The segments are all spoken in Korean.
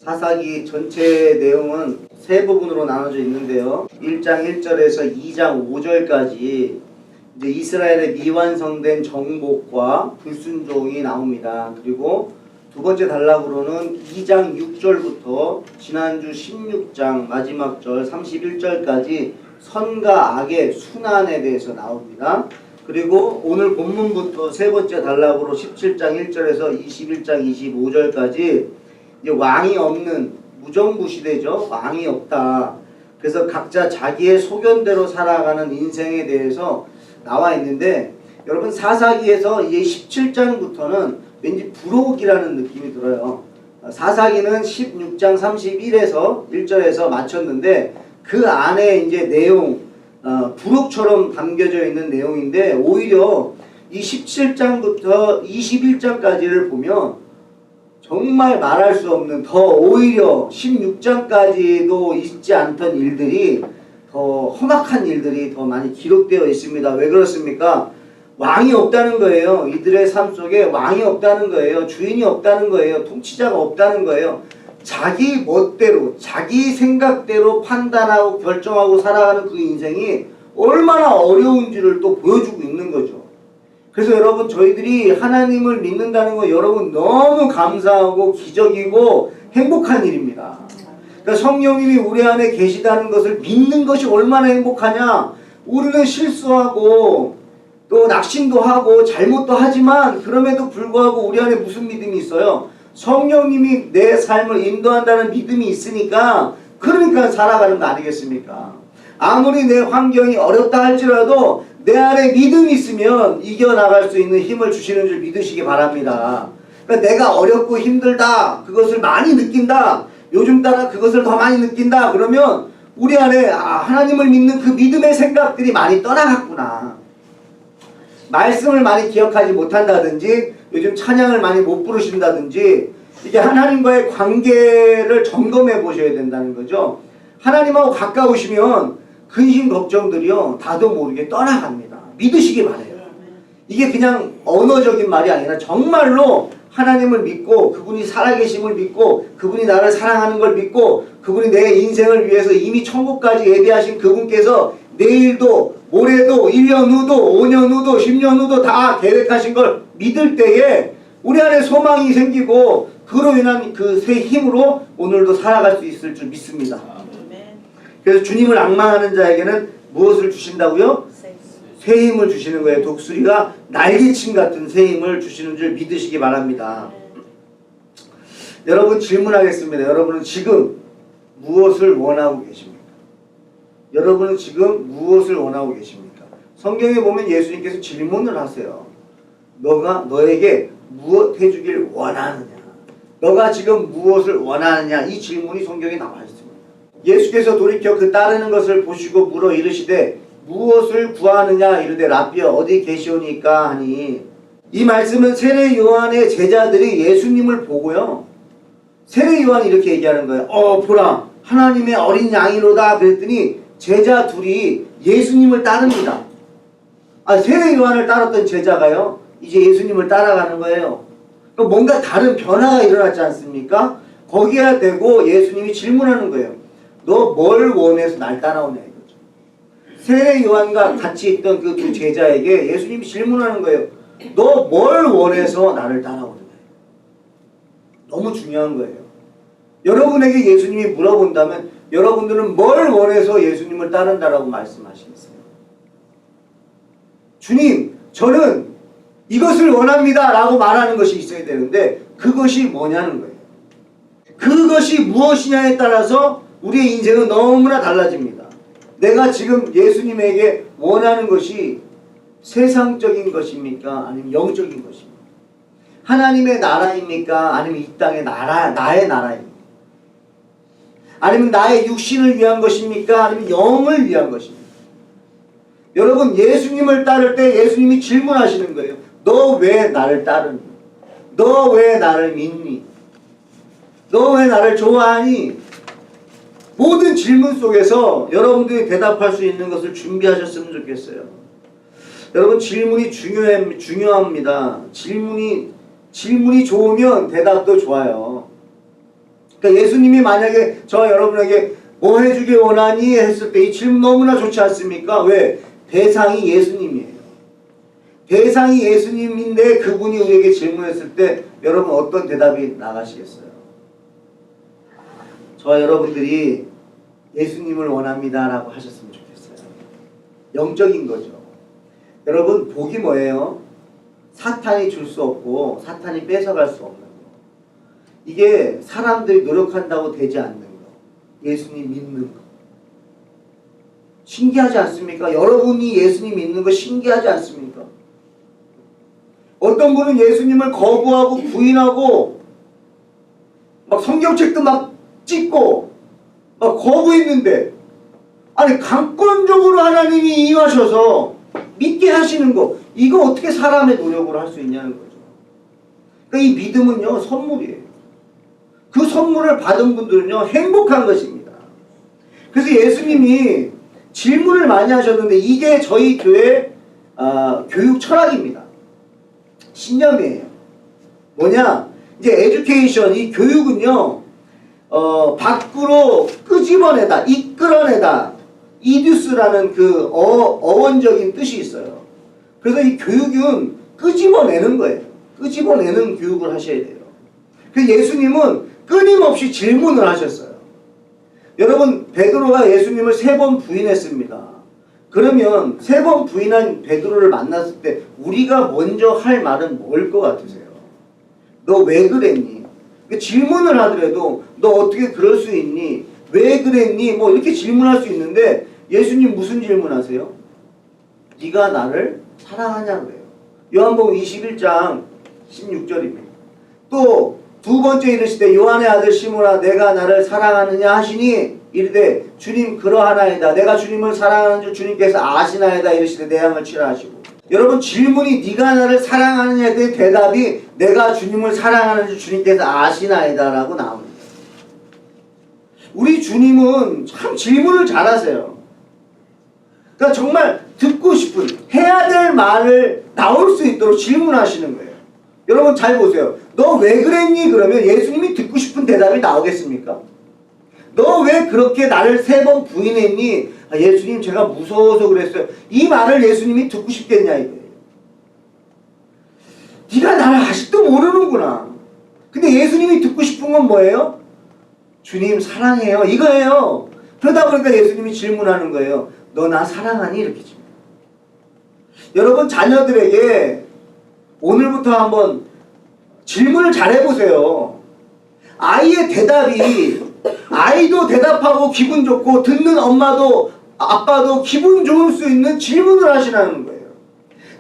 사사기 전체 내용은 세 부분으로 나눠져 있는데요. 1장 1절에서 2장 5절까지 이제 이스라엘의 미완성된 정복과 불순종이 나옵니다. 그리고 두 번째 단락으로는 2장 6절부터 지난주 16장 마지막 절 31절까지 선과 악의 순환에 대해서 나옵니다. 그리고 오늘 본문부터 세 번째 단락으로 17장 1절에서 21장 25절까지 이제 왕이 없는 무정부 시대죠. 왕이 없다. 그래서 각자 자기의 소견대로 살아가는 인생에 대해서 나와 있는데, 여러분 사사기에서 이제 17장부터는 왠지 부록이라는 느낌이 들어요. 사사기는 16장 31에서 1절에서 마쳤는데 그 안에 이제 내용 부록처럼 담겨져 있는 내용인데, 오히려 이 17장부터 21장까지를 보면 정말 말할 수 없는, 더 오히려 16장까지도 있지 않던 일들이, 더 험악한 일들이 더 많이 기록되어 있습니다. 왜 그렇습니까? 왕이 없다는 거예요. 이들의 삶 속에 왕이 없다는 거예요. 주인이 없다는 거예요. 통치자가 없다는 거예요. 자기 멋대로 자기 생각대로 판단하고 결정하고 살아가는 그 인생이 얼마나 어려운지를 또 보여주고 있는 거죠. 그래서 여러분, 저희들이 하나님을 믿는다는 거 여러분 너무 감사하고 기적이고 행복한 일입니다. 그러니까 성령님이 우리 안에 계시다는 것을 믿는 것이 얼마나 행복하냐. 우리는 실수하고 또 낙심도 하고 잘못도 하지만 그럼에도 불구하고 우리 안에 무슨 믿음이 있어요? 성령님이 내 삶을 인도한다는 믿음이 있으니까, 그러니까 살아가는 거 아니겠습니까? 아무리 내 환경이 어렵다 할지라도 내 안에 믿음이 있으면 이겨나갈 수 있는 힘을 주시는 줄 믿으시기 바랍니다. 그러니까 내가 어렵고 힘들다, 그것을 많이 느낀다, 요즘 따라 그것을 더 많이 느낀다, 그러면 우리 안에 하나님을 믿는 그 믿음의 생각들이 많이 떠나갔구나. 말씀을 많이 기억하지 못한다든지, 요즘 찬양을 많이 못 부르신다든지, 이게 하나님과의 관계를 점검해 보셔야 된다는 거죠. 하나님하고 가까우시면 근심 걱정들이요 나도 모르게 떠나갑니다. 믿으시기 바라요. 이게 그냥 언어적인 말이 아니라 정말로 하나님을 믿고 그분이 살아계심을 믿고 그분이 나를 사랑하는 걸 믿고 그분이 내 인생을 위해서 이미 천국까지 예비하신 그분께서 내일도 모레도 1년 후도 5년 후도 10년 후도 다 계획하신 걸 믿을 때에 우리 안에 소망이 생기고 그로 인한 그 새 힘으로 오늘도 살아갈 수 있을 줄 믿습니다. 그래서 주님을 앙망하는 자에게는 무엇을 주신다고요? 새 힘을 주시는 거예요. 독수리가 날개침 같은 새 힘을 주시는 줄 믿으시기 바랍니다. 여러분, 질문하겠습니다. 여러분은 지금 무엇을 원하고 계십니까? 여러분은 지금 무엇을 원하고 계십니까? 성경에 보면 예수님께서 질문을 하세요. 너가 너에게 무엇 해주길 원하느냐? 너가 지금 무엇을 원하느냐? 이 질문이 성경에 나와 있습니다. 예수께서 돌이켜 그 따르는 것을 보시고 물어 이르시되 무엇을 구하느냐 이르되 라삐어 어디 계시오니까 하니, 이 말씀은 세례 요한의 제자들이 예수님을 보고요, 세례 요한이 이렇게 얘기하는 거예요. 보라 하나님의 어린 양이로다 그랬더니 제자 둘이 예수님을 따릅니다. 세례 요한을 따랐던 제자가요 이제 예수님을 따라가는 거예요. 그러니까 뭔가 다른 변화가 일어났지 않습니까? 거기에 대고 예수님이 질문하는 거예요. 너 뭘 원해서 날 따라오냐 이거죠. 세례 요한과 같이 있던 그 두 제자에게 예수님이 질문하는 거예요. 너 뭘 원해서 나를 따라오느냐. 너무 중요한 거예요. 여러분에게 예수님이 물어본다면 여러분들은 뭘 원해서 예수님을 따른다라고 말씀하시겠어요? 주님, 저는 이것을 원합니다 라고 말하는 것이 있어야 되는데, 그것이 뭐냐는 거예요. 그것이 무엇이냐에 따라서 우리의 인생은 너무나 달라집니다. 내가 지금 예수님에게 원하는 것이 세상적인 것입니까? 아니면 영적인 것입니까? 하나님의 나라입니까? 아니면 이 땅의 나의 나라입니까? 아니면 나의 육신을 위한 것입니까? 아니면 영을 위한 것입니까? 여러분, 예수님을 따를 때 예수님이 질문하시는 거예요. 너 왜 나를 따르니? 너 왜 나를 믿니? 너 왜 나를 좋아하니? 모든 질문 속에서 여러분들이 대답할 수 있는 것을 준비하셨으면 좋겠어요. 여러분, 질문이 중요합니다. 질문이 좋으면 대답도 좋아요. 그러니까 예수님이 만약에 저 여러분에게 뭐 해주길 원하니 했을 때 이 질문 너무나 좋지 않습니까? 왜? 대상이 예수님이에요. 대상이 예수님인데 그분이 우리에게 질문했을 때 여러분 어떤 대답이 나가시겠어요? 저와 여러분들이 예수님을 원합니다 라고 하셨으면 좋겠어요. 영적인 거죠. 여러분 복이 뭐예요? 사탄이 줄 수 없고 사탄이 뺏어갈 수 없는 거. 이게 사람들이 노력한다고 되지 않는 거. 예수님 믿는 거. 신기하지 않습니까? 여러분이 예수님 믿는 거 신기하지 않습니까? 어떤 분은 예수님을 거부하고 부인하고 막 성경책도 막 찍고 막 거부했는데 아니 강권적으로 하나님이 임하셔서 믿게 하시는 거 이거 어떻게 사람의 노력으로 할 수 있냐는 거죠. 그러니까 이 믿음은요 선물이에요. 그 선물을 받은 분들은요 행복한 것입니다. 그래서 예수님이 질문을 많이 하셨는데 이게 저희 교회 교육 철학입니다. 신념이에요. 뭐냐? 이제 에듀케이션, 이 교육은요 밖으로 끄집어내다, 이끌어내다, 이듀스라는 그 어원적인 뜻이 있어요. 그래서 이 교육은 끄집어내는 거예요. 끄집어내는 교육을 하셔야 돼요. 그래서 예수님은 끊임없이 질문을 하셨어요. 여러분 베드로가 예수님을 3번 부인했습니다. 그러면 3번 부인한 베드로를 만났을 때 우리가 먼저 할 말은 뭘 것 같으세요? 너 왜 그랬니? 질문을 하더라도 너 어떻게 그럴 수 있니? 왜 그랬니? 뭐 이렇게 질문할 수 있는데 예수님 무슨 질문하세요? 네가 나를 사랑하냐 그래요. 요한복음 21장 16절입니다. 또 두 번째 이르시되 요한의 아들 시몬아 내가 나를 사랑하느냐 하시니 이르되 주님 그러하나이다. 내가 주님을 사랑하는 줄 주님께서 아시나이다. 이르시되 내 양을 치라 하시고. 여러분 질문이 네가 나를 사랑하느냐에 대해 대답이 내가 주님을 사랑하는 줄 주님께서 아시나이다 라고 나옵니다. 우리 주님은 참 질문을 잘하세요. 그러니까 정말 듣고 싶은 해야 될 말을 나올 수 있도록 질문하시는 거예요. 여러분 잘 보세요. 너 왜 그랬니? 그러면 예수님이 듣고 싶은 대답이 나오겠습니까? 너 왜 그렇게 나를 3번 부인했니? 예수님 제가 무서워서 그랬어요. 이 말을 예수님이 듣고 싶겠냐 이거예요. 네가 나를 아직도 모르는구나. 근데 예수님이 듣고 싶은 건 뭐예요? 주님 사랑해요 이거예요. 그러다 보니까 예수님이 질문하는 거예요. 너 나 사랑하니? 이렇게 질문. 여러분 자녀들에게 오늘부터 한번 질문을 잘 해보세요. 아이의 대답이 아이도 대답하고 기분 좋고 듣는 엄마도 아빠도 기분 좋을 수 있는 질문을 하시라는 거예요.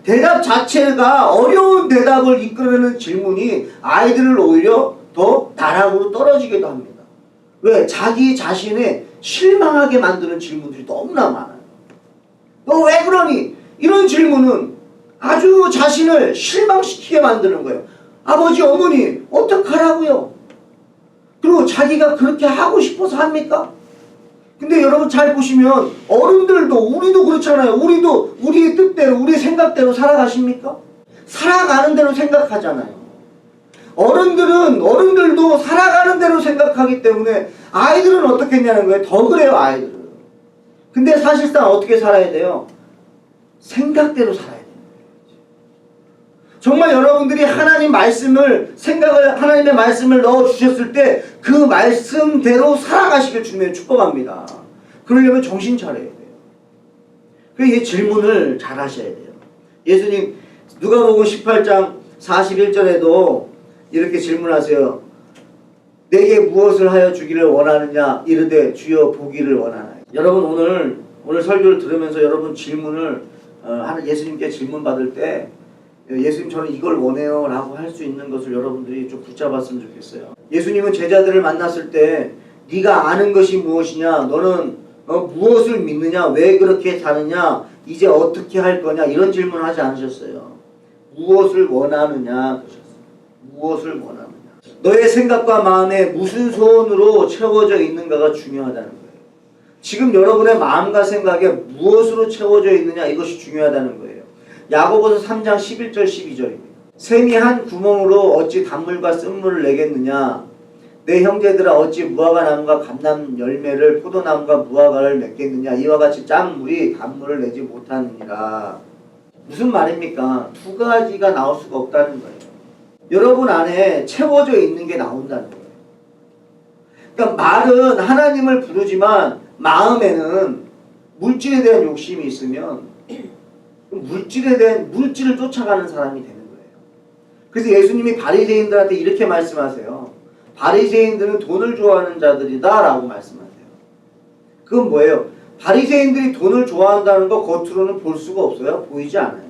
대답 자체가 어려운 대답을 이끌어내는 질문이 아이들을 오히려 더 나락으로 떨어지기도 합니다. 왜? 자기 자신에 실망하게 만드는 질문들이 너무나 많아요. 너 왜 그러니? 이런 질문은 아주 자신을 실망시키게 만드는 거예요. 아버지 어머니 어떡하라고요? 그리고 자기가 그렇게 하고 싶어서 합니까? 근데 여러분 잘 보시면 어른들도 우리도 그렇잖아요. 우리도 우리의 뜻대로 우리의 생각대로 살아가십니까? 살아가는 대로 생각하잖아요. 어른들도 살아가는 대로 생각하기 때문에 아이들은 어떻게 했냐는 거예요. 더 그래요 아이들은. 근데 사실상 어떻게 살아야 돼요? 생각대로 살아야 돼요. 정말 여러분들이 하나님 말씀을 하나님의 말씀을 넣어주셨을 때 그 말씀대로 살아가시길 주님의 축복합니다. 그러려면 정신 차려야 돼요. 그래서 이 질문을 잘 하셔야 돼요. 예수님 누가복음 18장 41절에도 이렇게 질문하세요. 내게 무엇을 하여 주기를 원하느냐 이르되 주여 보기를 원하나이다. 여러분 오늘 설교를 들으면서 여러분 질문을 예수님께 질문 받을 때 예수님 저는 이걸 원해요 라고 할 수 있는 것을 여러분들이 좀 붙잡았으면 좋겠어요. 예수님은 제자들을 만났을 때 네가 아는 것이 무엇이냐, 너는 무엇을 믿느냐, 왜 그렇게 사느냐, 이제 어떻게 할 거냐 이런 질문을 하지 않으셨어요. 무엇을 원하느냐 그러셨어요. 무엇을 원하느냐. 너의 생각과 마음에 무슨 소원으로 채워져 있는가가 중요하다는 거예요. 지금 여러분의 마음과 생각에 무엇으로 채워져 있느냐 이것이 중요하다는 거예요. 야고보서 3장 11절 12절입니다. 샘이 한 구멍으로 어찌 단물과 쓴물을 내겠느냐. 내 형제들아 어찌 무화과 나무가 감람 열매를 포도나무가 무화과를 맺겠느냐. 이와 같이 짠물이 단물을 내지 못하느니라. 무슨 말입니까? 두 가지가 나올 수가 없다는 거예요. 여러분 안에 채워져 있는 게 나온다는 거예요. 그러니까 말은 하나님을 부르지만 마음에는 물질에 대한 욕심이 있으면 물질에 대한 물질을 쫓아가는 사람이 되는 거예요. 그래서 예수님이 바리새인들한테 이렇게 말씀하세요. 바리새인들은 돈을 좋아하는 자들이다 라고 말씀하세요. 그건 뭐예요? 바리새인들이 돈을 좋아한다는 거 겉으로는 볼 수가 없어요. 보이지 않아요.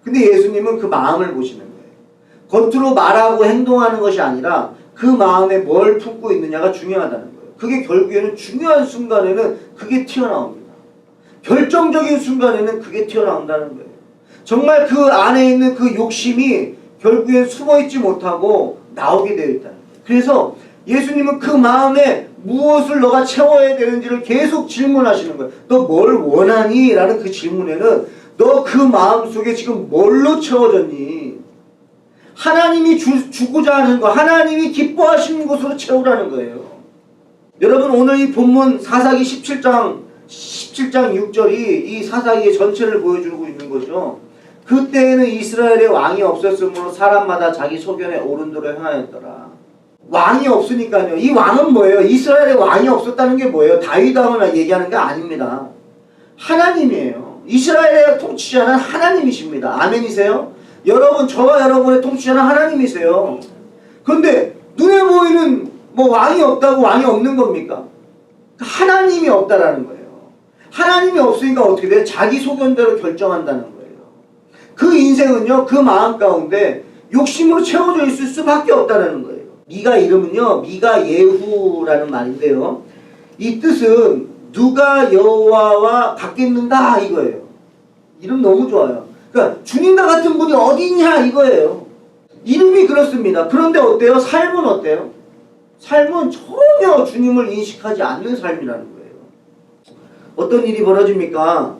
근데 예수님은 그 마음을 보시는 거예요. 겉으로 말하고 행동하는 것이 아니라 그 마음에 뭘 품고 있느냐가 중요하다는 거예요. 그게 결국에는 중요한 순간에는 그게 튀어나옵니다. 결정적인 순간에는 그게 튀어나온다는 거예요. 정말 그 안에 있는 그 욕심이 결국엔 숨어있지 못하고 나오게 되어 있다는 거예요. 그래서 예수님은 그 마음에 무엇을 너가 채워야 되는지를 계속 질문하시는 거예요. 너 뭘 원하니? 라는 그 질문에는 너 그 마음속에 지금 뭘로 채워졌니? 하나님이 주고자 하는 거, 하나님이 기뻐하시는 것으로 채우라는 거예요. 여러분 오늘 이 본문 사사기 17장 6절이 이 사사기의 전체를 보여주고 있는 거죠. 그때에는 이스라엘에 왕이 없었으므로 사람마다 자기 소견에 옳은 대로 행하였더라. 왕이 없으니까요. 이 왕은 뭐예요? 이스라엘에 왕이 없었다는 게 뭐예요? 다윗 왕을 얘기하는 게 아닙니다. 하나님이에요. 이스라엘의 통치자는 하나님이십니다. 아멘이세요? 여러분, 저와 여러분의 통치자는 하나님이세요. 그런데 눈에 보이는 뭐 왕이 없다고 왕이 없는 겁니까? 하나님이 없다라는 거예요. 하나님이 없으니까 어떻게 돼요? 자기 소견대로 결정한다는 거예요. 그 인생은요, 그 마음 가운데 욕심으로 채워져 있을 수밖에 없다는 거예요. 미가 이름은요, 미가 예후라는 말인데요. 이 뜻은 누가 여호와와 같겠는가 이거예요. 이름 너무 좋아요. 그러니까 주님과 같은 분이 어디 있냐 이거예요. 이름이 그렇습니다. 그런데 어때요? 삶은 어때요? 삶은 전혀 주님을 인식하지 않는 삶이라는 거예요. 어떤 일이 벌어집니까?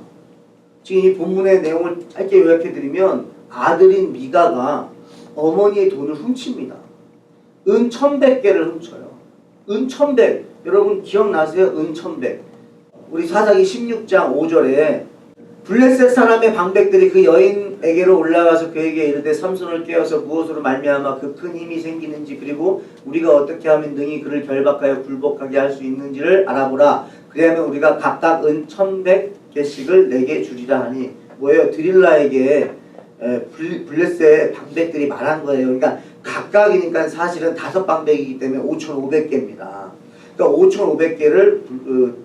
지금 이 본문의 내용을 짧게 요약해드리면 아들인 미가가 어머니의 돈을 훔칩니다. 은 1100개를 훔쳐요. 은 1100. 여러분 기억나세요? 은 1100. 우리 사사기 16장 5절에 블레셋 사람의 방백들이 그 여인에게로 올라가서 그에게 이르되 삼손을 깨어서 무엇으로 말미암아 그 큰 힘이 생기는지 그리고 우리가 어떻게 하면 능히 그를 결박하여 굴복하게 할 수 있는지를 알아보라. 그리하면 우리가 각각 은 1100개씩을 내게 주리라 하니 뭐예요? 드릴라에게 블레셋 방백들이 말한 거예요. 그러니까 각각이니까 사실은 5방백이기 때문에 5500개입니다. 그러니까 5500개를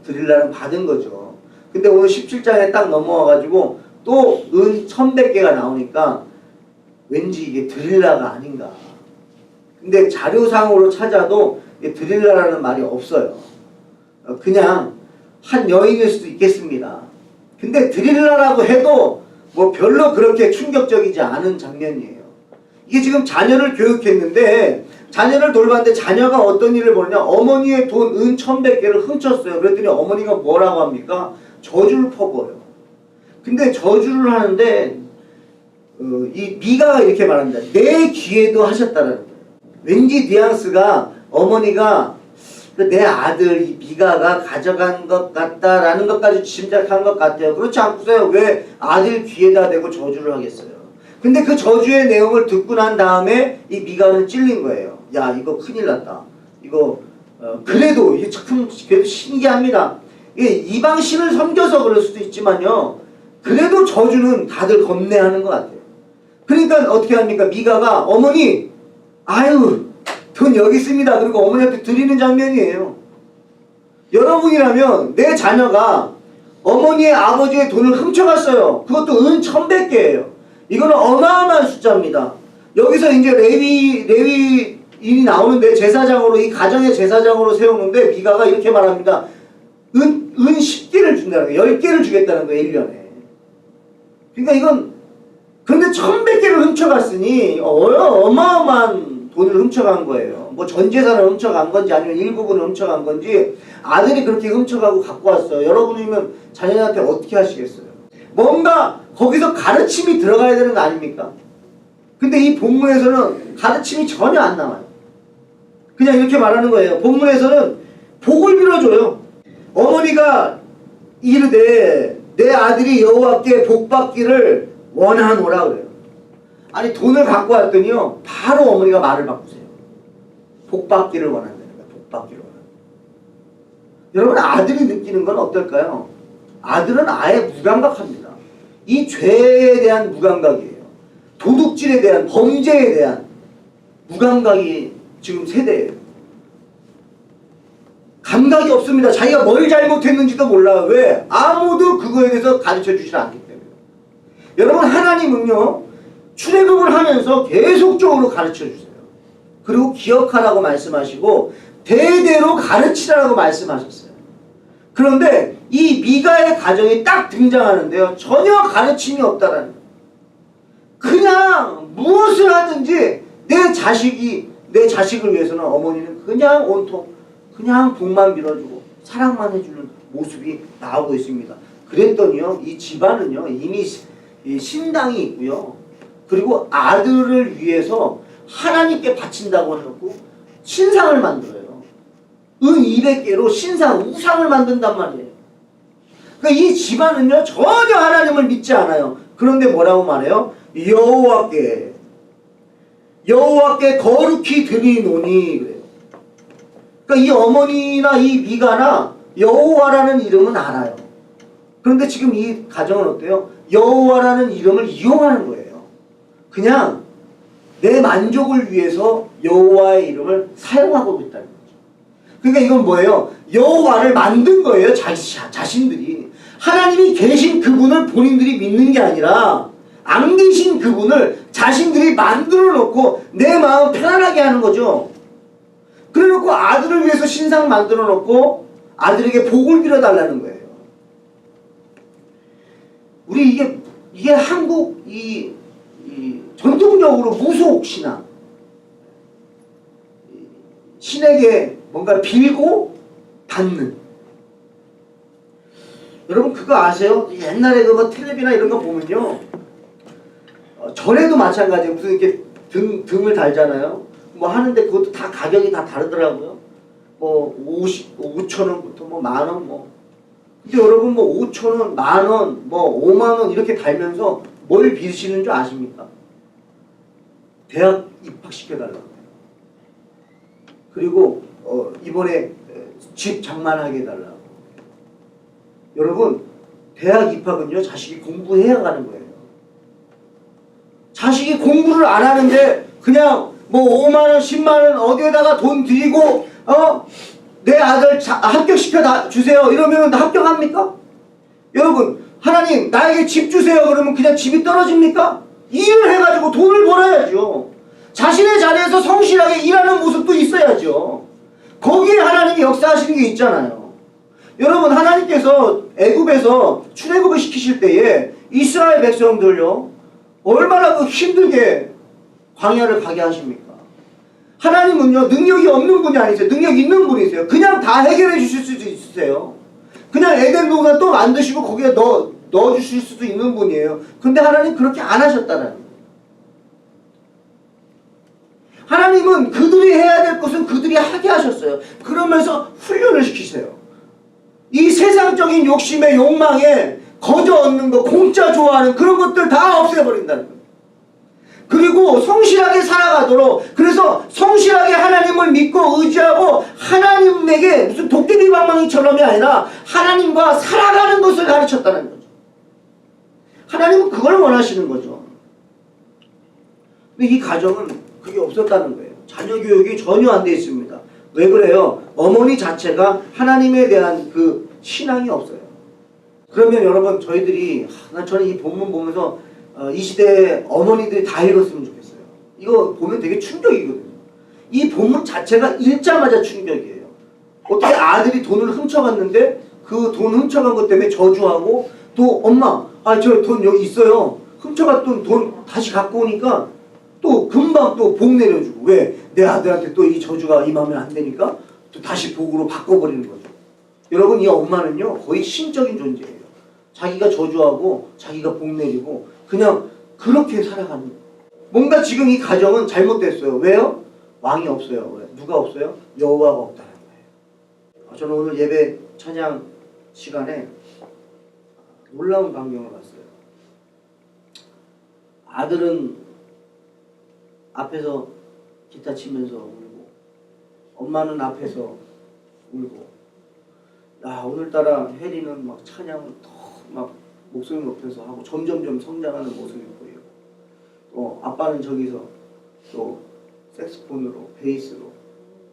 드릴라는 받은 거죠. 근데 오늘 17장에 딱 넘어와가지고 또 은 1100개가 나오니까 왠지 이게 드릴라가 아닌가. 근데 자료상으로 찾아도 드릴라라는 말이 없어요. 그냥 한 여인일 수도 있겠습니다. 근데 드릴라라고 해도 뭐 별로 그렇게 충격적이지 않은 장면이에요. 이게 지금 자녀를 교육했는데 자녀를 돌봤는데 자녀가 어떤 일을 벌였냐. 어머니의 돈 은 1100개를 훔쳤어요. 그랬더니 어머니가 뭐라고 합니까? 저주를 퍼부어요. 근데 저주를 하는데 이 미가가 이렇게 말합니다. 내 귀에도 하셨다라는 거예요. 왠지 뉘앙스가 어머니가 내 아들 이 미가가 가져간 것 같다라는 것까지 짐작한 것 같아요. 그렇지 않고서요. 왜 아들 귀에다 대고 저주를 하겠어요. 근데 그 저주의 내용을 듣고 난 다음에 이 미가는 찔린 거예요. 야 이거 큰일 났다. 이거 그래도 이게 참 그래도 신기합니다. 이게 이방 신을 섬겨서 그럴 수도 있지만요. 그래도 저주는 다들 겁내하는 것 같아요. 그러니까 어떻게 합니까? 미가가 어머니 아유 돈 여기 있습니다. 그리고 어머니한테 드리는 장면이에요. 여러분이라면 내 자녀가 어머니의 아버지의 돈을 훔쳐갔어요. 그것도 은 1100개예요. 이거는 어마어마한 숫자입니다. 여기서 이제 레위인이 나오는데 제사장으로 이 가정의 제사장으로 세우는데 미가가 이렇게 말합니다. 은 10개를 준다는 거예요. 10개를 주겠다는 거예요. 1년에. 그러니까 이건 근데 1100개를 훔쳐갔으니 어마어마한 돈을 훔쳐간 거예요. 뭐 전 재산을 훔쳐간 건지 아니면 일부분을 훔쳐간 건지 아들이 그렇게 훔쳐가고 갖고 왔어요. 여러분이면 자녀한테 어떻게 하시겠어요? 뭔가 거기서 가르침이 들어가야 되는 거 아닙니까? 근데 이 본문에서는 가르침이 전혀 안 나와요. 그냥 이렇게 말하는 거예요. 본문에서는 복을 빌어줘요. 어머니가 이르되 내 아들이 여호와께 복받기를 원하노라 그래요. 아니 돈을 갖고 왔더니요 바로 어머니가 말을 바꾸세요. 복받기를 원한다는 거예요. 복받기를 원한다. 여러분 아들이 느끼는 건 어떨까요? 아들은 아예 무감각합니다. 이 죄에 대한 무감각이에요. 도둑질에 대한 범죄에 대한 무감각이 지금 세대예요. 감각이 없습니다. 자기가 뭘 잘못했는지도 몰라요. 왜? 아무도 그거에 대해서 가르쳐 주지 않기 때문에. 여러분 하나님은요 출애굽을 하면서 계속적으로 가르쳐 주세요. 그리고 기억하라고 말씀하시고 대대로 가르치라고 말씀하셨어요. 그런데 이 미가의 가정이 딱 등장하는데요. 전혀 가르침이 없다라는 거예요. 그냥 무엇을 하든지 내 자식을 위해서는 어머니는 그냥 온통 그냥 복만 빌어주고 사랑만 해주는 모습이 나오고 있습니다. 그랬더니요 이 집안은요 이미 신당이 있고요. 그리고 아들을 위해서 하나님께 바친다고 해놓고 신상을 만들어요. 은 200개로 신상, 우상을 만든단 말이에요. 그러니까 이 집안은요 전혀 하나님을 믿지 않아요. 그런데 뭐라고 말해요? 여호와께 거룩히 드리노니 그래요. 그러니까 이 어머니나 이 미가나 여호와라는 이름은 알아요. 그런데 지금 이 가정은 어때요? 여호와라는 이름을 이용하는 거예요. 그냥 내 만족을 위해서 여호와의 이름을 사용하고 있다는 거죠. 그러니까 이건 뭐예요? 여호와를 만든 거예요. 자신들이. 하나님이 계신 그분을 본인들이 믿는 게 아니라 안 계신 그분을 자신들이 만들어 놓고 내 마음 편안하게 하는 거죠. 그래 놓고 아들을 위해서 신상 만들어 놓고 아들에게 복을 빌어달라는 거예요. 우리 이게 한국 이 전통적으로 무속신앙, 신에게 뭔가 빌고 받는. 여러분 그거 아세요? 옛날에 그거 텔레비나 이런 거 보면요 전에도 마찬가지예요. 무슨 이렇게 등을 달잖아요. 뭐 하는데 그것도 다 가격이 다 다르더라고요. 뭐 5,000원부터 뭐 10,000원 뭐. 근데 여러분 뭐 5,000원, 10,000원, 뭐 50,000원 이렇게 달면서 뭘 빌시는 줄 아십니까? 대학 입학시켜달라고. 그리고 이번에 집 장만하게 해달라고. 여러분 대학 입학은요 자식이 공부해야 가는 거예요. 자식이 공부를 안 하는데 그냥 뭐 5만원 10만원 어디에다가 돈 들이고 내 아들 합격시켜 주세요 이러면 합격합니까? 여러분 하나님 나에게 집 주세요 그러면 그냥 집이 떨어집니까? 일을 해가지고 돈을 벌어야죠. 자신의 자리에서 성실하게 일하는 모습도 있어야죠. 거기에 하나님이 역사하시는 게 있잖아요. 여러분 하나님께서 애굽에서 출애굽을 시키실 때에 이스라엘 백성들요 얼마나 그 힘들게 광야를 가게 하십니까? 하나님은요 능력이 없는 분이 아니세요. 능력 있는 분이세요. 그냥 다 해결해 주실 수도 있으세요. 그냥 에덴 동산 또 만드시고 거기에 넣어 주실 수도 있는 분이에요. 근데 하나님 그렇게 안 하셨다는 거예요. 하나님은 그들이 해야 될 것은 그들이 하게 하셨어요. 그러면서 훈련을 시키세요. 이 세상적인 욕심에 욕망에 거저 얻는 거 공짜 좋아하는 그런 것들 다 없애버린다는 거예요. 그리고 성실하게 살아가도록 그래서 성실하게 하나님을 믿고 의지하고 하나님에게 무슨 도깨비 방망이처럼이 아니라 하나님과 살아가는 것을 가르쳤다는 거죠. 하나님은 그걸 원하시는 거죠. 근데 이 가정은 그게 없었다는 거예요. 자녀 교육이 전혀 안 돼 있습니다. 왜 그래요? 어머니 자체가 하나님에 대한 그 신앙이 없어요. 그러면 여러분 저희들이 저는 이 본문 보면서 이 시대에 어머니들이 다 읽었으면 좋겠어요. 이거 보면 되게 충격이거든요. 이 본문 자체가 읽자마자 충격이에요. 어떻게 아들이 돈을 훔쳐갔는데 그 돈 훔쳐간 것 때문에 저주하고 또 엄마 저 돈 여기 있어요. 훔쳐갔던 돈 다시 갖고 오니까 또 금방 또 복 내려주고. 왜? 내 아들한테 또 이 저주가 임하면 안 되니까 또 다시 복으로 바꿔버리는 거죠. 여러분 이 엄마는요 거의 신적인 존재예요. 자기가 저주하고 자기가 복 내리고 그냥 그렇게 살아가는 거예요. 뭔가 지금 이 가정은 잘못됐어요. 왜요? 왕이 없어요. 왜? 누가 없어요? 여호와가 없다는 거예요. 저는 오늘 예배 찬양 시간에 놀라운 광경을 봤어요. 아들은 앞에서 기타 치면서 울고, 엄마는 앞에서 울고, 오늘따라 혜리는 막 찬양을 더 막 목소리 높여서 하고 점점점 성장하는 모습이 보이고, 또 아빠는 저기서 또 색스폰으로, 베이스로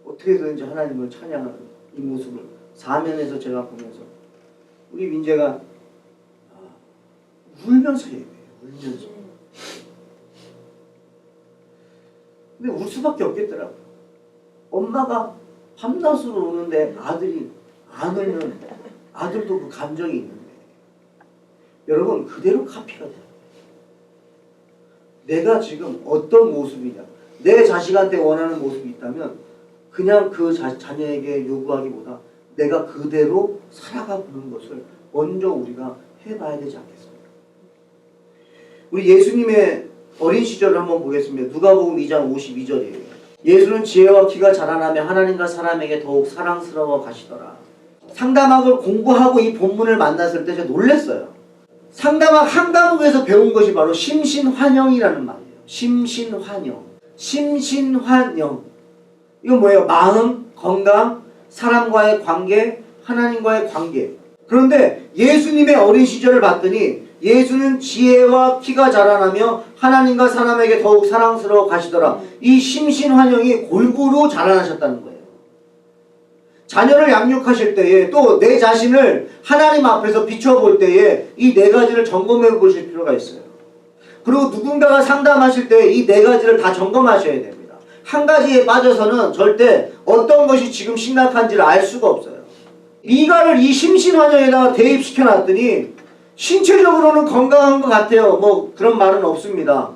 어떻게든지 하나님을 찬양하는 이 모습을 사면에서 제가 보면서 우리 민재가 울면서 예배해요. 울면서. 근데 울 수밖에 없겠더라고요. 엄마가 밤낮으로 우는데 아들이 안 울면 아들도 그 감정이 있는데, 여러분 그대로 카피가 돼요. 내가 지금 어떤 모습이냐, 내 자식한테 원하는 모습이 있다면 그냥 그 자녀에게 요구하기보다 내가 그대로 살아가 보는 것을 먼저 우리가 해봐야 되지 않겠습니까? 우리 예수님의 어린 시절을 한번 보겠습니다. 누가복음 2장 52절이에요. 예수는 지혜와 키가 자라나며 하나님과 사람에게 더욱 사랑스러워 가시더라. 상담학을 공부하고 이 본문을 만났을 때 제가 놀랐어요. 상담학 한 과목에서 배운 것이 바로 심신환영이라는 말이에요. 심신환영. 심신환영. 이건 뭐예요? 마음, 건강, 사람과의 관계, 하나님과의 관계. 그런데 예수님의 어린 시절을 봤더니 예수는 지혜와 키가 자라나며 하나님과 사람에게 더욱 사랑스러워 가시더라. 이 심신환영이 골고루 자라나셨다는 거예요. 자녀를 양육하실 때에, 또 내 자신을 하나님 앞에서 비춰볼 때에 이 네 가지를 점검해 보실 필요가 있어요. 그리고 누군가가 상담하실 때 이 네 가지를 다 점검하셔야 됩니다. 한 가지에 빠져서는 절대 어떤 것이 지금 심각한지를 알 수가 없어요. 미가를 이 심신환영에다가 대입시켜 놨더니 신체적으로는 건강한 것 같아요. 뭐 그런 말은 없습니다.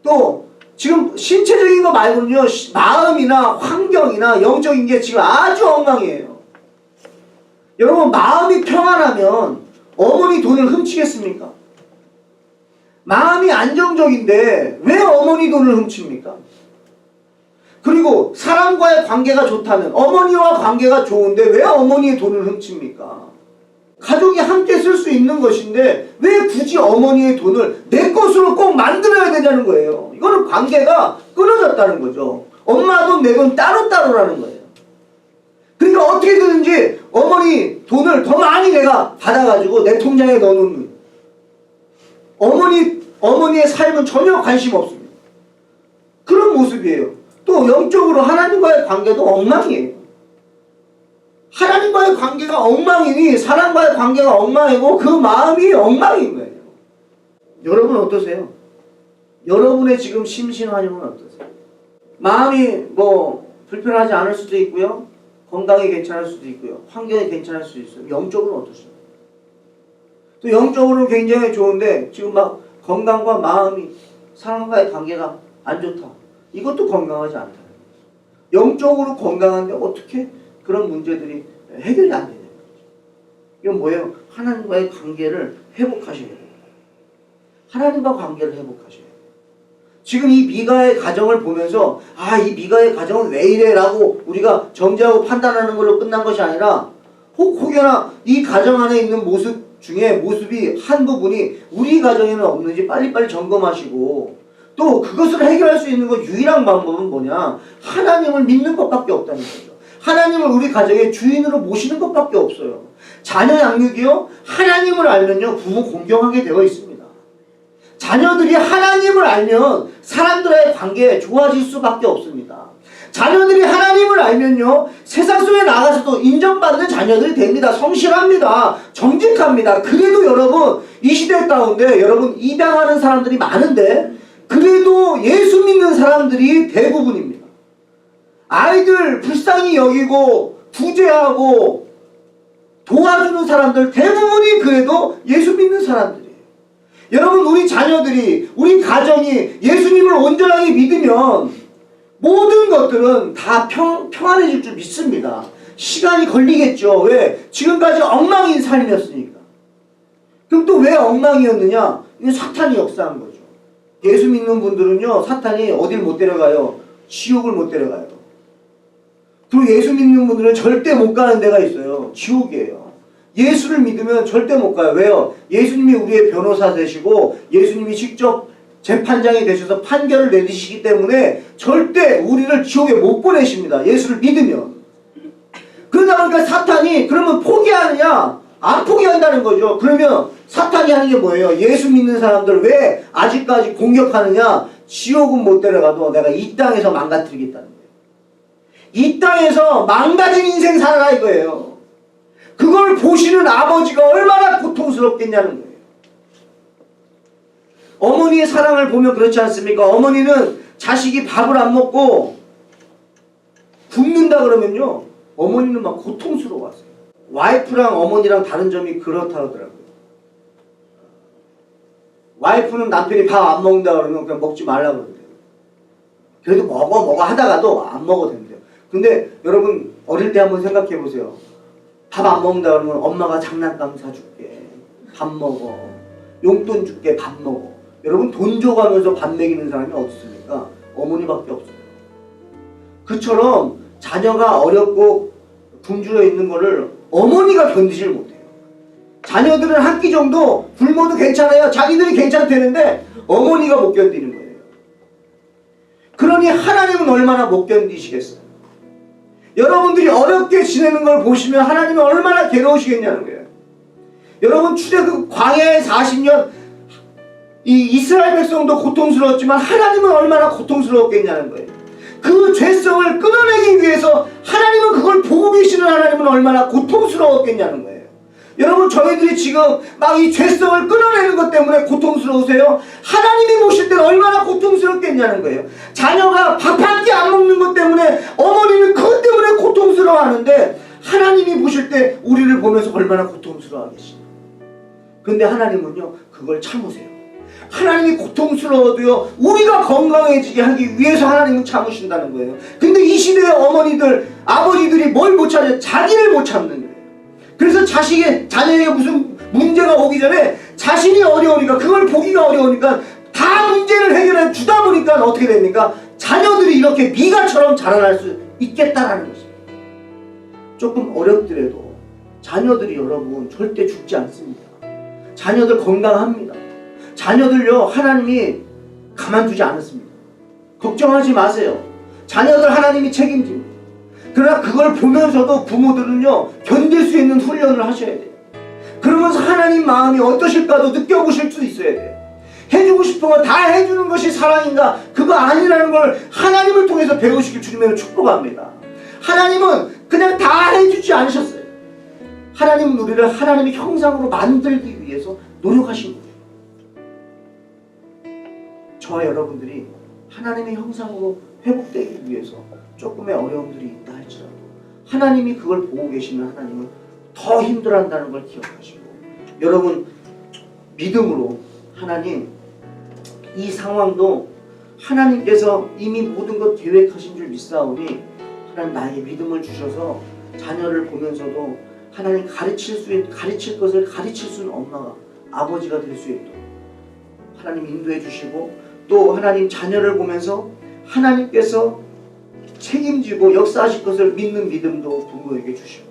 또 지금 신체적인 거 말고는요, 마음이나 환경이나 영적인 게 지금 아주 엉망이에요. 여러분, 마음이 평안하면 어머니 돈을 훔치겠습니까? 마음이 안정적인데 왜 어머니 돈을 훔칩니까? 그리고 사람과의 관계가 좋다면, 어머니와 관계가 좋은데 왜 어머니의 돈을 훔칩니까? 가족이 함께 쓸 수 있는 것인데 왜 굳이 어머니의 돈을 내 것으로 꼭 만들어야 되냐는 거예요. 이거는 관계가 끊어졌다는 거죠. 엄마 돈, 내 돈 따로따로라는 거예요. 그러니까 어떻게든지 어머니 돈을 더 많이 내가 받아가지고 내 통장에 넣어놓는, 어머니의 삶은 전혀 관심 없습니다. 그런 모습이에요. 또 영적으로 하나님과의 관계도 엉망이에요. 하나님과의 관계가 엉망이니 사람과의 관계가 엉망이고 그 마음이 엉망인 거예요. 여러분 어떠세요? 여러분의 지금 심신환영은 어떠세요? 마음이 뭐 불편하지 않을 수도 있고요, 건강이 괜찮을 수도 있고요, 환경이 괜찮을 수도 있어요. 영적으로는 어떠세요? 또 영적으로는 굉장히 좋은데 지금 막 건강과 마음이, 사람과의 관계가 안 좋다. 이것도 건강하지 않다는 거죠. 영적으로 건강한데 어떻게 그런 문제들이 해결이 안 되는 거죠. 이건 뭐예요? 하나님과의 관계를 회복하셔야 돼요. 하나님과 관계를 회복하셔야 돼요. 지금 이 미가의 가정을 보면서 이 미가의 가정은 왜 이래? 라고 우리가 정죄하고 판단하는 걸로 끝난 것이 아니라 혹여나 이 가정 안에 있는 모습 중에 모습이 한 부분이 우리 가정에는 없는지 빨리빨리 점검하시고, 또 그것을 해결할 수 있는 것 유일한 방법은 뭐냐? 하나님을 믿는 것밖에 없다는 거죠. 하나님을 우리 가정의 주인으로 모시는 것밖에 없어요. 자녀 양육이요, 하나님을 알면요 부모 공경하게 되어 있습니다. 자녀들이 하나님을 알면 사람들과의 관계 좋아질 수밖에 없습니다. 자녀들이 하나님을 알면요 세상 속에 나가서도 인정받는 자녀들이 됩니다. 성실합니다. 정직합니다. 그래도 여러분 이 시대 가운데 여러분 입양하는 사람들이 많은데 그래도 예수 믿는 사람들이 대부분입니다. 아이들 불쌍히 여기고 구제하고 도와주는 사람들 대부분이 그래도 예수 믿는 사람들이에요. 여러분 우리 자녀들이, 우리 가정이 예수님을 온전하게 믿으면 모든 것들은 다 평안해질 줄 믿습니다. 시간이 걸리겠죠. 왜? 지금까지 엉망인 삶이었으니까. 그럼 또 왜 엉망이었느냐? 이건 사탄이 역사한 거죠. 예수 믿는 분들은요 사탄이 어딜 못 데려가요. 지옥을 못 데려가요. 그리고 예수 믿는 분들은 절대 못 가는 데가 있어요. 지옥이에요. 예수를 믿으면 절대 못 가요. 왜요? 예수님이 우리의 변호사 되시고 예수님이 직접 재판장이 되셔서 판결을 내리시기 때문에 절대 우리를 지옥에 못 보내십니다. 예수를 믿으면. 그러다 보니까 사탄이 그러면 포기하느냐? 안 포기한다는 거죠. 그러면 사탄이 하는 게 뭐예요? 예수 믿는 사람들 왜 아직까지 공격하느냐? 지옥은 못 데려가도 내가 이 땅에서 망가뜨리겠다는 거예요. 이 땅에서 망가진 인생 살아라 이거예요. 그걸 보시는 아버지가 얼마나 고통스럽겠냐는 거예요. 어머니의 사랑을 보면 그렇지 않습니까? 어머니는 자식이 밥을 안 먹고 굶는다 그러면요, 어머니는 막 고통스러워하세요. 와이프랑 어머니랑 다른 점이 그렇다 하더라고요. 와이프는 남편이 밥 안 먹는다 그러면 그냥 먹지 말라 그러대요. 그래도 먹어 하다가도 안 먹어도 된대요. 근데 여러분 어릴 때 한번 생각해 보세요. 밥 안 먹는다 그러면 엄마가 장난감 사줄게, 밥 먹어, 용돈 줄게, 밥 먹어. 여러분 돈 줘가면서 밥 먹이는 사람이 어디 있습니까? 어머니밖에 없어요. 그처럼 자녀가 어렵고 굶주려 있는 거를 어머니가 견디질 못해요. 자녀들은 한 끼 정도 굶어도 괜찮아요. 자기들이 괜찮다는데 어머니가 못 견디는 거예요. 그러니 하나님은 얼마나 못 견디시겠어요? 여러분들이 어렵게 지내는 걸 보시면 하나님은 얼마나 괴로우시겠냐는 거예요. 여러분 출애굽 광야의 40년 이 이스라엘 백성도 고통스러웠지만 하나님은 얼마나 고통스러웠겠냐는 거예요. 그 죄성을 끊어내기 위해서 하나님은 그걸 보고 계시는 하나님은 얼마나 고통스러웠겠냐는 거예요. 여러분 저희들이 지금 막 이 죄성을 끊어내는 것 때문에 고통스러우세요? 하나님이 보실 때는 얼마나 고통스럽겠냐는 거예요. 자녀가 밥 한 끼 안 먹는 것 때문에 어머니는 그것 때문에 고통스러워하는데 하나님이 보실 때 우리를 보면서 얼마나 고통스러워하겠습니까? 근데 하나님은요 그걸 참으세요. 하나님이 고통스러워도요 우리가 건강해지게 하기 위해서 하나님은 참으신다는 거예요. 근데 이 시대의 어머니들 아버지들이 뭘 못 참아요? 자기를 못 참는 거예요. 그래서 자녀에게 무슨 문제가 오기 전에 자신이 어려우니까 그걸 보기가 어려우니까 다 문제를 해결해 주다 보니까 어떻게 됩니까? 자녀들이 이렇게 미가처럼 자라날 수 있겠다라는 것입니다. 조금 어렵더라도 자녀들이 여러분 절대 죽지 않습니다. 자녀들 건강합니다. 자녀들요 하나님이 가만두지 않았습니다. 걱정하지 마세요. 자녀들 하나님이 책임집니다. 그러나 그걸 보면서도 부모들은요 견딜 수 있는 훈련을 하셔야 돼요. 그러면서 하나님 마음이 어떠실까도 느껴보실 수 있어야 돼요. 해주고 싶은 거 다 해주는 것이 사랑인가? 그거 아니라는 걸 하나님을 통해서 배우시길 주님으로 축복합니다. 하나님은 그냥 다 해주지 않으셨어요. 하나님은 우리를 하나님의 형상으로 만들기 위해서 노력하신 거예요. 저와 여러분들이 하나님의 형상으로 회복되기 위해서 조금의 어려움들이 있다 할지라도 하나님이 그걸 보고 계시는 하나님은 더 힘들어한다는 걸 기억하시고 여러분 믿음으로 하나님 이 상황도 하나님께서 이미 모든 것 계획하신 줄 믿사오니 하나님 나에게 믿음을 주셔서 자녀를 보면서도 하나님 가르칠 것을 가르칠 수 있는 엄마가 아버지가 될 수 있도록 하나님 인도해 주시고 또 하나님 자녀를 보면서 하나님께서 책임지고 역사하실 것을 믿는 믿음도 부모에게 주시고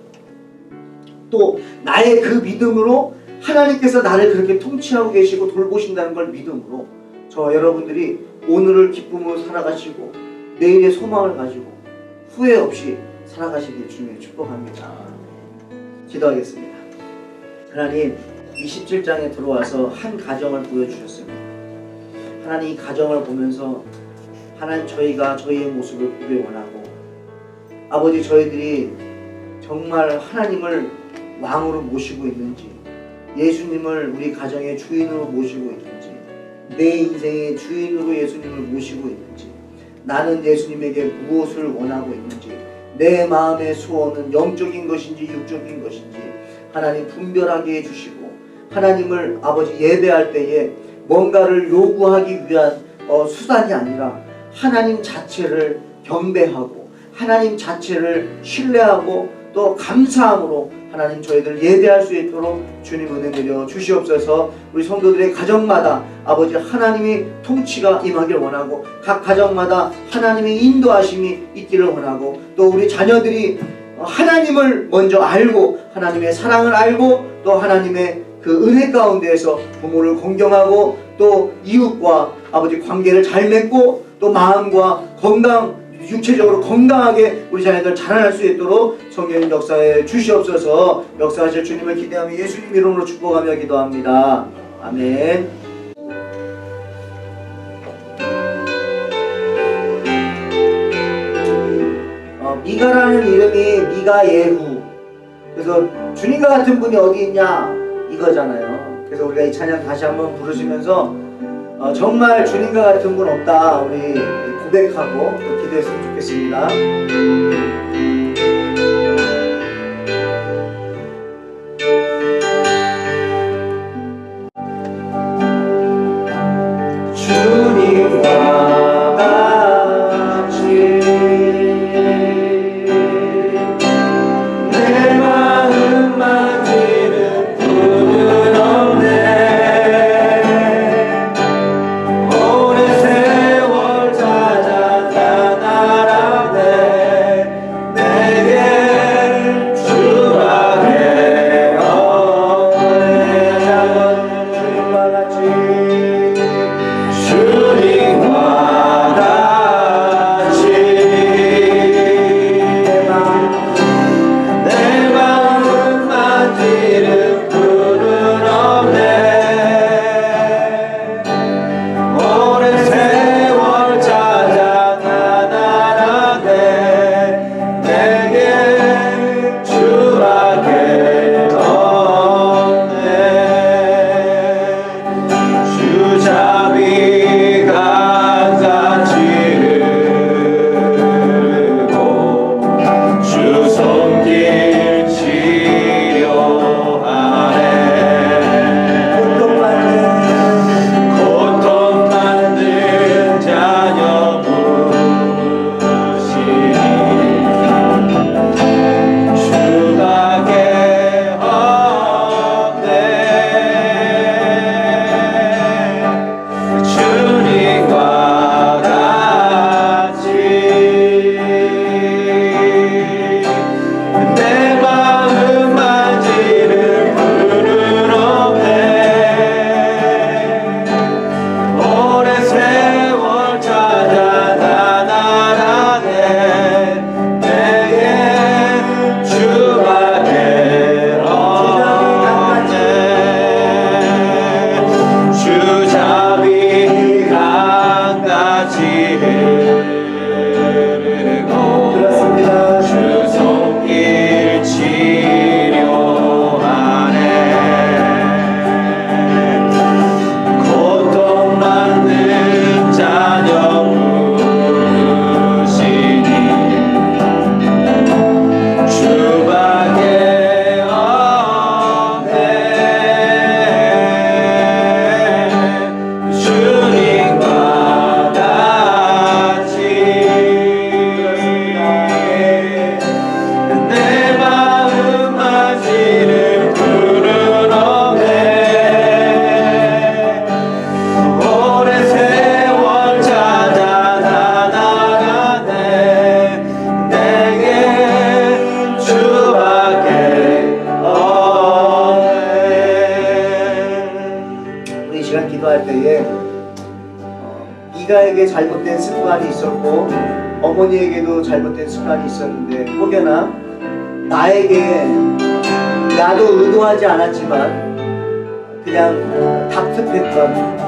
또 나의 그 믿음으로 하나님께서 나를 그렇게 통치하고 계시고 돌보신다는 걸 믿음으로 저와 여러분들이 오늘을 기쁨으로 살아가시고 내일의 소망을 가지고 후회 없이 살아가시길 주님의 축복합니다. 기도하겠습니다. 하나님 27장에 들어와서 한 가정을 보여주셨습니다. 하나님 이 가정을 보면서 하나님 저희가 저희의 모습을 보길 원하고 아버지 저희들이 정말 하나님을 왕으로 모시고 있는지 예수님을 우리 가정의 주인으로 모시고 있는지 내 인생의 주인으로 예수님을 모시고 있는지 나는 예수님에게 무엇을 원하고 있는지 내 마음의 소원은 영적인 것인지 육적인 것인지 하나님 분별하게 해주시고 하나님을 아버지 예배할 때에 뭔가를 요구하기 위한 수단이 아니라 하나님 자체를 경배하고 하나님 자체를 신뢰하고 또 감사함으로 하나님 저희들 예배할 수 있도록 주님 은혜 내려 주시옵소서. 우리 성도들의 가정마다 아버지 하나님의 통치가 임하길 원하고 각 가정마다 하나님의 인도하심이 있기를 원하고 또 우리 자녀들이 하나님을 먼저 알고 하나님의 사랑을 알고 또 하나님의 그 은혜 가운데에서 부모를 공경하고 또 이웃과 아버지 관계를 잘 맺고 또 마음과 건강 육체적으로 건강하게 우리 자녀들 자라날 수 있도록 성령님 역사해 주시옵소서. 역사하실 주님을 기대하며 예수님 이름으로 축복하며 기도합니다. 아멘. 미가라는 이름이 미가예후. 그래서 주님과 같은 분이 어디 있냐 이거잖아요. 그래서 우리가 이 찬양 다시 한번 부르시면서 정말 주님과 같은 분 없다 우리 고백하고 또 기도했으면 좋겠습니다. 주님과 같이 내 마음 만지는 분은 없네. 오랜 세월 찾아 나날하네. 내게 주밖에 없네. 주님과 같이 주님과 같이 내 마음 만지는 분은 없네. 오랜 세월 찾아 나날하네. 내게 주밖에 없네. 주잡이 강같이 흐르고 주 손길 치료하네. 고통받는 자녀 부르시니 주밖에 없네. 주님과 같이 내 마음 만지는 분은 없네. 오랜 세월 찾아 나날하네. 내게 주밖에 없네. 주잡이 강같이 흐르고 그렇습니다. 주 손길 치료하네. 고통받는 자녀 부르시니 주밖에 없네. 주님과 같이 내 마음 만지는 분은 없네. 오랜 세월 찾아 나날하네. 내게 주밖에 없네. 우리 이 시간 기도할 때에 미가에게 잘못된 습관이 있었고 어머니에게도 잘못된 습관이 있었는데 혹여나 나에게 나도 의도하지 않았지만 그냥 답습했던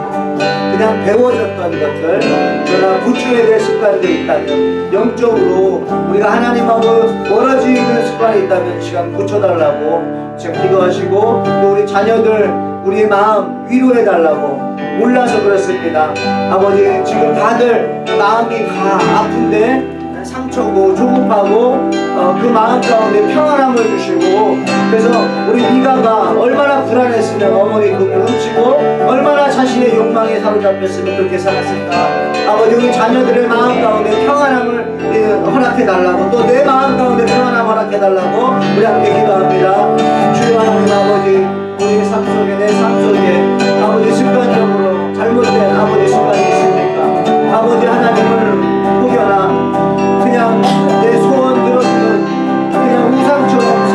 그냥 배워졌던 것들 그러나 고쳐야 될 습관들이 있다면 영적으로 우리가 하나님하고 멀어지는 습관이 있다면 이 시간 고쳐달라고 지금 기도하시고 또 우리 자녀들 우리의 마음 위로해달라고 몰라서 그렇습니다. 아버지 지금 다들 마음이 다 아픈데 상처고 조급하고 그 마음 가운데 평안함을 주시고, 그래서 우리 미가가 얼마나 불안했으면 어머니 돈을 훔치고 얼마나 자신의 욕망에 사로잡혔으면 그렇게 살았을까. 아버지, 우리 자녀들의 마음 가운데 평안함을 허락해달라고, 또 내 마음 가운데 평안함 허락해달라고 우리 함께 기도합니다. 주여 하나님 아버지, 우리의 삶 속에, 내 삶 속에 아버지 습관적으로 잘못된 아버지 습관이 있습니까? 아버지, 하나님을 혹여나 그냥 내 소원 들었던 그냥 우상처럼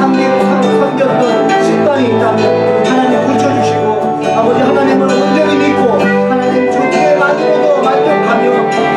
섬겼던 습관이 있다면 하나님 고쳐주시고, 아버지 하나님을 온전히 믿고 하나님 존재만으로도 만족하며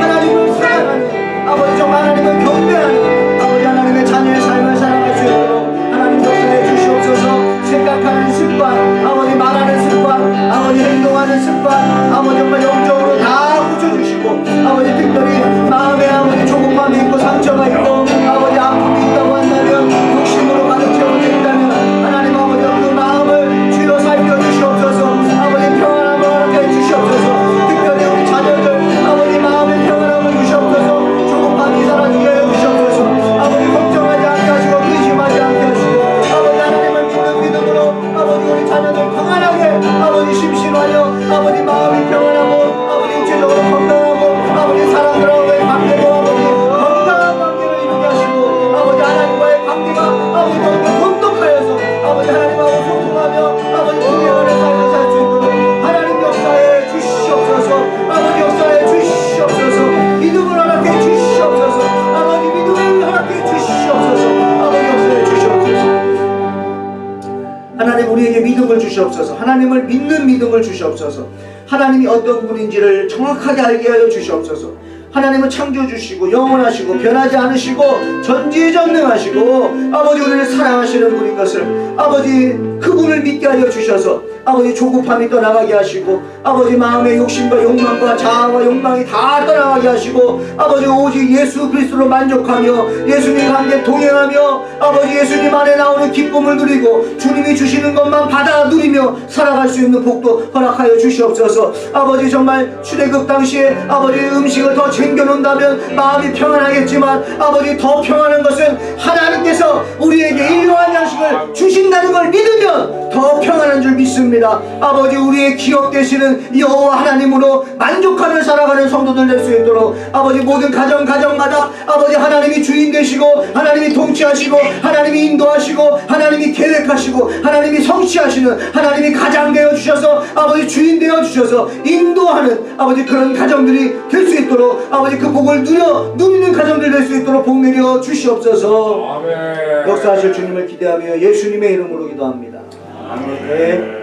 하나님을 사랑하는, 아버지 정말 하나님을 경배하는 아버지 하나님의 자녀의 삶을 살아갈 수 있도록 하나님 역사해 주시옵소서. 생각하는 습관, 아버지 말하는 습관, 아버지 행동하는 습관, 아버지 정말 영적으로 다 고쳐주시고, 아버지 특별히 마음에 아버지 조급함이 있고 상처가 있고 아버지 아픔이 있다고 한다면, 욕심으로 가득 채워져 있다면 하나님 아버지 그 마음을 주여 살펴주시옵소서. 아버지 평안함을 허락해 주시옵소서. 특별히 우리 자녀들 아버지 마음에 평안함을 주시옵소서. 조급함이 사라지게 해 주시옵소서. 아버지 걱정하지 않게 하시고 근심하지 않게 하시고, 아버지 하나님을 믿는 믿음으로 아버지 우리 자녀들 평안하게 아버지 심신하여 아버지 마음이 평안하고 아버지 육체적으로 건강하고 아버지 사랑 가운데 관계도 아버지 건강한 관계를 이루게 하시고, 아버지 하나님과의 관계가 아버지 더욱더 돈독하여서 아버지 하나님하고 소통하며 아버지 동행하는 삶을 살 수 있도록 하나님 역사에 주시옵소서. 아버지 역사에 주시옵소서. 믿음을 허락해 주시옵소서. 아버지 믿음을 허락해 주시옵소서. 아버지 역사에 주시옵소서. 하나님 우리에게 믿음을 주시옵소서. 하나님을 믿는 믿음을 주시옵소서. 하나님이 어떤 분인지를 정확하게 알게 하여 주시옵소서. 하나님은 창조주시고 영원하시고 변하지 않으시고 전지전능하시고 아버지 우리를 사랑하시는 분인 것을 아버지 그분을 믿게 하여 주셔서 아버지 조급함이 떠나가게 하시고, 아버지 마음의 욕심과 욕망과 자아와 욕망이 다 떠나가게 하시고, 아버지 오직 예수 그리스도로 만족하며 예수님과 함께 동행하며 아버지 예수님 안에 나오는 기쁨을 누리고 주님이 주시는 것만 받아 누리며 살아갈 수 있는 복도 허락하여 주시옵소서. 아버지 정말 출애굽 당시에 아버지 음식을 더 챙겨놓는다면 마음이 평안하겠지만 아버지 더 평안한 것은 하나님께서 우리에게 일용할 양식을 주신다는 걸 믿으면 더 평안한 줄 믿습니다. 아버지 우리의 기업 되시는 여호와 하나님으로 만족하며 살아가는 성도들 될 수 있도록 아버지 모든 가정마다 아버지 하나님이 주인 되시고 하나님이 통치하시고 하나님이 인도하시고 하나님이 계획하시고 하나님이 성취하시는 하나님이 가장 되어 주셔서 아버지 주인 되어 주셔서 인도하는 아버지 그런 가정들이 될 수 있도록 아버지 그 복을 누리는 가정들 될 수 있도록 복 내려 주시옵소서. 아멘. 역사하실 주님을 기대하며 예수님의 이름으로 기도합니다. 아멘.